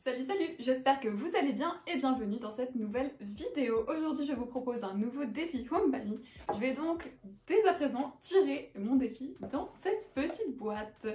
Salut, j'espère que vous allez bien et bienvenue dans cette nouvelle vidéo. Aujourd'hui, je vous propose un nouveau défi Homebami. Je vais donc dès à présent tirer mon défi dans cette petite boîte.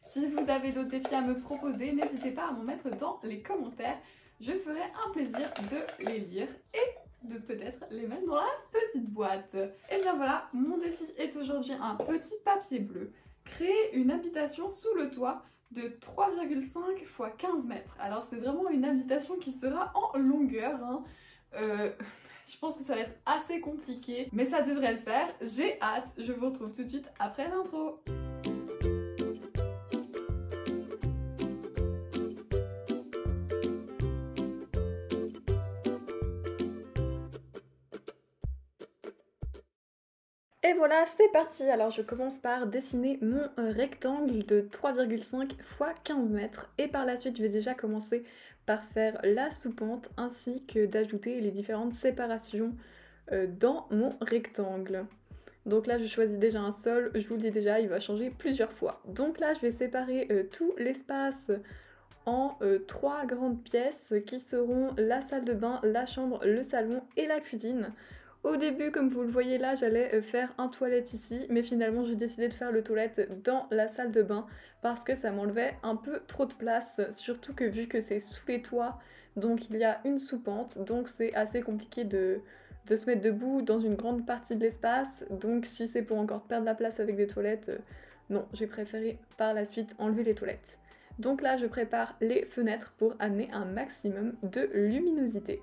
Si vous avez d'autres défis à me proposer, n'hésitez pas à m'en mettre dans les commentaires. Je me ferai un plaisir de les lire et de peut-être les mettre dans la petite boîte. Et bien voilà, mon défi est aujourd'hui un petit papier bleu. Créer une habitation sous le toit de 3,5 x 15 mètres. Alors c'est vraiment une habitation qui sera en longueur. Je pense que ça va être assez compliqué, mais ça devrait le faire. J'ai hâte, je vous retrouve tout de suite après l'intro. Et voilà, c'est parti. Alors je commence par dessiner mon rectangle de 3,5 x 15 mètres et par la suite je vais déjà commencer par faire la sous-pente ainsi que d'ajouter les différentes séparations dans mon rectangle. Donc là je choisis déjà un sol, je vous le dis déjà, il va changer plusieurs fois. Donc là je vais séparer tout l'espace en 3 grandes pièces qui seront la salle de bain, la chambre, le salon et la cuisine. Au début, comme vous le voyez là, j'allais faire un toilette ici, mais finalement j'ai décidé de faire le toilette dans la salle de bain parce que ça m'enlevait un peu trop de place, surtout que vu que c'est sous les toits, donc il y a une sous-pente, donc c'est assez compliqué de se mettre debout dans une grande partie de l'espace, donc si c'est pour encore perdre la place avec des toilettes, non, j'ai préféré par la suite enlever les toilettes. Donc là, je prépare les fenêtres pour amener un maximum de luminosité.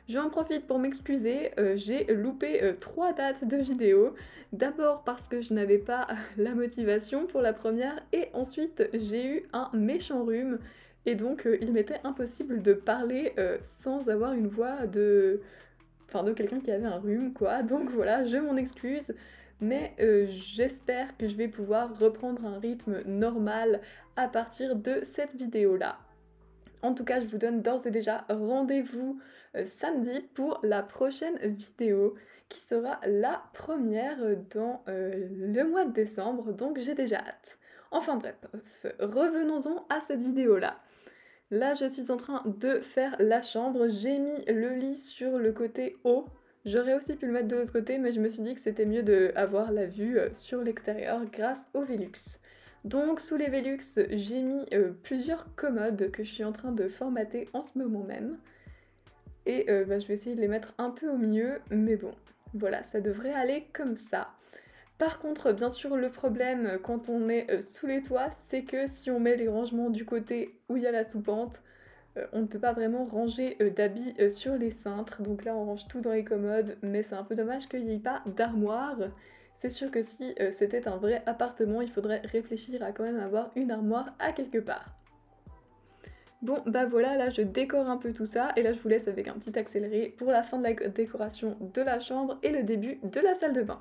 J'en profite pour m'excuser, j'ai loupé 3 dates de vidéo. D'abord parce que je n'avais pas la motivation pour la première et ensuite j'ai eu un méchant rhume et donc il m'était impossible de parler sans avoir une voix de quelqu'un qui avait un rhume quoi. Donc voilà, je m'en excuse. Mais j'espère que je vais pouvoir reprendre un rythme normal à partir de cette vidéo-là. En tout cas, je vous donne d'ores et déjà rendez-vous samedi pour la prochaine vidéo qui sera la première dans le mois de décembre, donc j'ai déjà hâte. Enfin bref, revenons-en à cette vidéo-là. Là, je suis en train de faire la chambre, j'ai mis le lit sur le côté haut. J'aurais aussi pu le mettre de l'autre côté, mais je me suis dit que c'était mieux d'avoir la vue sur l'extérieur grâce au Velux. Donc sous les Velux, j'ai mis plusieurs commodes que je suis en train de formater en ce moment même. Et je vais essayer de les mettre un peu au milieu, mais bon, voilà, ça devrait aller comme ça. Par contre, bien sûr, le problème quand on est sous les toits, c'est que si on met les rangements du côté où il y a la sous-pente, on ne peut pas vraiment ranger d'habits sur les cintres. Donc là, on range tout dans les commodes, mais c'est un peu dommage qu'il n'y ait pas d'armoire. C'est sûr que si c'était un vrai appartement, il faudrait réfléchir à quand même avoir une armoire à quelque part. Bon, bah voilà, là je décore un peu tout ça, et là je vous laisse avec un petit accéléré pour la fin de la décoration de la chambre et le début de la salle de bain.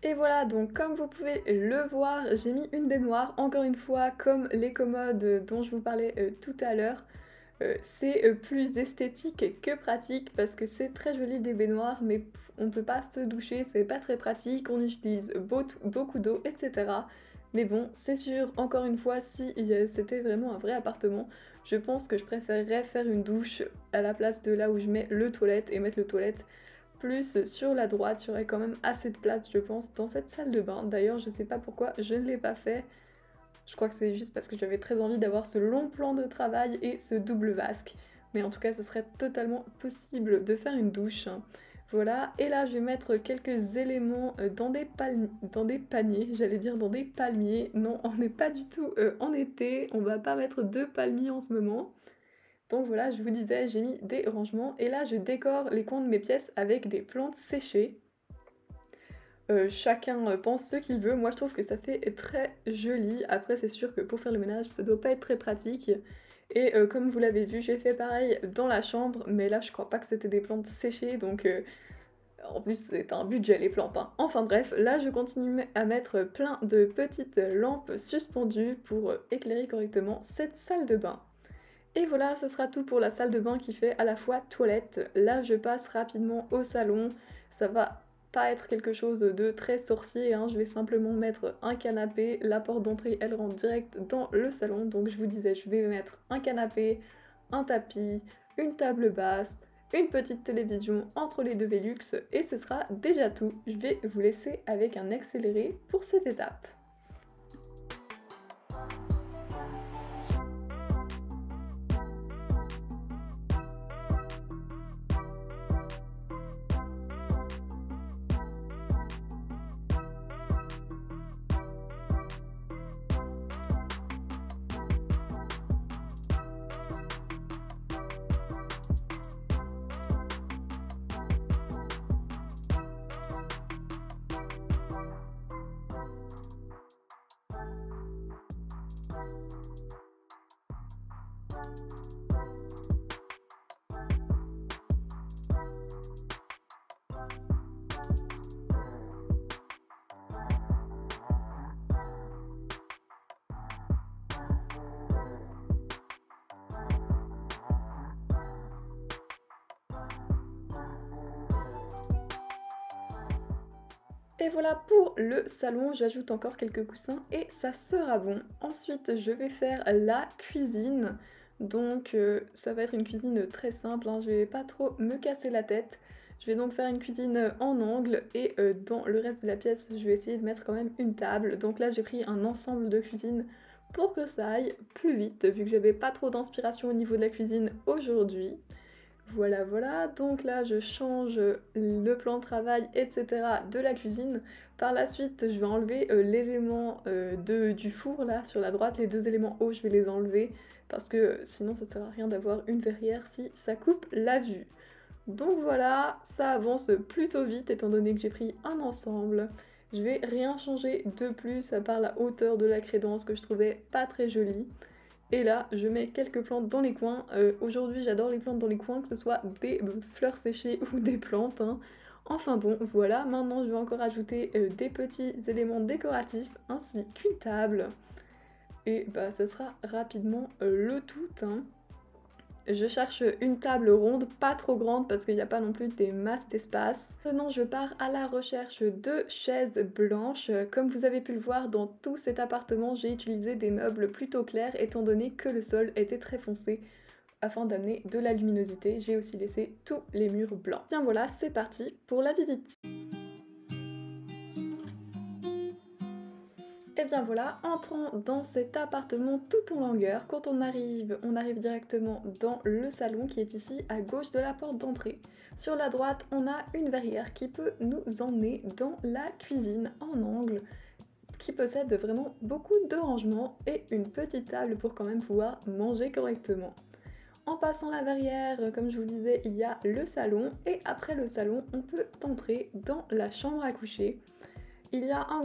Et voilà, donc comme vous pouvez le voir, j'ai mis une baignoire, encore une fois, comme les commodes dont je vous parlais tout à l'heure. C'est, plus esthétique que pratique parce que c'est très joli des baignoires, mais on peut pas se doucher, c'est pas très pratique, on utilise beaucoup d'eau et cetera. Mais bon, c'est sûr, encore une fois, si c'était vraiment un vrai appartement, je pense que je préférerais faire une douche à la place de là où je mets le toilette et mettre le toilette plus sur la droite. Il y aurait quand même assez de place, je pense, dans cette salle de bain. D'ailleurs, je sais pas pourquoi je ne l'ai pas fait. Je crois que c'est juste parce que j'avais très envie d'avoir ce long plan de travail et ce double vasque. Mais en tout cas, ce serait totalement possible de faire une douche. Voilà, et là je vais mettre quelques éléments dans des paniers, j'allais dire dans des palmiers. Non, on n'est pas du tout en été, on va pas mettre de palmiers en ce moment. Donc voilà, je vous disais, j'ai mis des rangements et là je décore les coins de mes pièces avec des plantes séchées. Chacun pense ce qu'il veut. Moi, je trouve que ça fait très joli. Après, c'est sûr que pour faire le ménage, ça doit pas être très pratique. Et comme vous l'avez vu, j'ai fait pareil dans la chambre, mais là, je crois pas que c'était des plantes séchées, donc en plus, c'est un budget les plantes, hein. Enfin bref, là, je continue à mettre plein de petites lampes suspendues pour éclairer correctement cette salle de bain. Et voilà, ce sera tout pour la salle de bain qui fait à la fois toilette. Là, je passe rapidement au salon. Ça va pas être quelque chose de très sorcier, hein. Je vais simplement mettre un canapé. La porte d'entrée, elle rentre direct dans le salon. Donc je vous disais, je vais mettre un canapé, un tapis, une table basse, une petite télévision entre les deux Velux et ce sera déjà tout. Je vais vous laisser avec un accéléré pour cette étape. Et voilà pour le salon, j'ajoute encore quelques coussins et ça sera bon. Ensuite, je vais faire la cuisine. Donc ça va être une cuisine très simple, hein, je vais pas trop me casser la tête. Je vais donc faire une cuisine en angle et dans le reste de la pièce, je vais essayer de mettre quand même une table. Donc là, j'ai pris un ensemble de cuisine pour que ça aille plus vite, vu que j'avais pas trop d'inspiration au niveau de la cuisine aujourd'hui. Voilà, voilà, donc là je change le plan de travail, etc. de la cuisine. Par la suite, je vais enlever l'élément du four là sur la droite, les deux éléments hauts, je vais les enlever parce que sinon ça sert à rien d'avoir une verrière si ça coupe la vue. Donc voilà, ça avance plutôt vite étant donné que j'ai pris un ensemble. Je vais rien changer de plus à part la hauteur de la crédence que je trouvais pas très jolie. Et là, je mets quelques plantes dans les coins. Aujourd'hui, j'adore les plantes dans les coins, que ce soit des fleurs séchées ou des plantes, hein. Enfin bon, voilà. Maintenant, je vais encore ajouter des petits éléments décoratifs ainsi qu'une table. Et bah, ce sera rapidement le tout, hein. Je cherche une table ronde, pas trop grande parce qu'il n'y a pas non plus des masses d'espace. Maintenant, je pars à la recherche de chaises blanches. Comme vous avez pu le voir, dans tout cet appartement, j'ai utilisé des meubles plutôt clairs étant donné que le sol était très foncé. Afin d'amener de la luminosité, j'ai aussi laissé tous les murs blancs. Bien voilà, c'est parti pour la visite. Et bien voilà, entrons dans cet appartement tout en longueur. Quand on arrive directement dans le salon qui est ici à gauche de la porte d'entrée. Sur la droite, on a une verrière qui peut nous emmener dans la cuisine en angle, qui possède vraiment beaucoup de rangements et une petite table pour quand même pouvoir manger correctement. En passant la verrière, comme je vous le disais, il y a le salon et après le salon, on peut entrer dans la chambre à coucher. Il y a un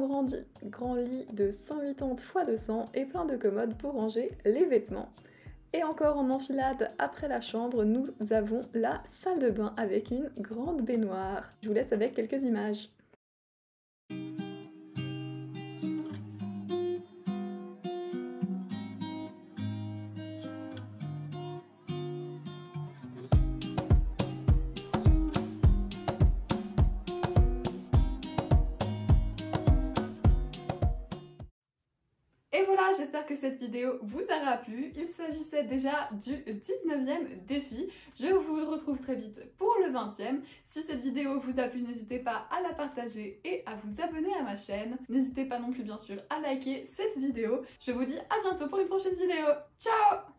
grand lit de 180 x 200 et plein de commodes pour ranger les vêtements. Et encore en enfilade après la chambre, nous avons la salle de bain avec une grande baignoire. Je vous laisse avec quelques images. Et voilà, j'espère que cette vidéo vous aura plu. Il s'agissait déjà du 19e défi. Je vous retrouve très vite pour le 20e. Si cette vidéo vous a plu, n'hésitez pas à la partager et à vous abonner à ma chaîne. N'hésitez pas non plus bien sûr à liker cette vidéo. Je vous dis à bientôt pour une prochaine vidéo. Ciao!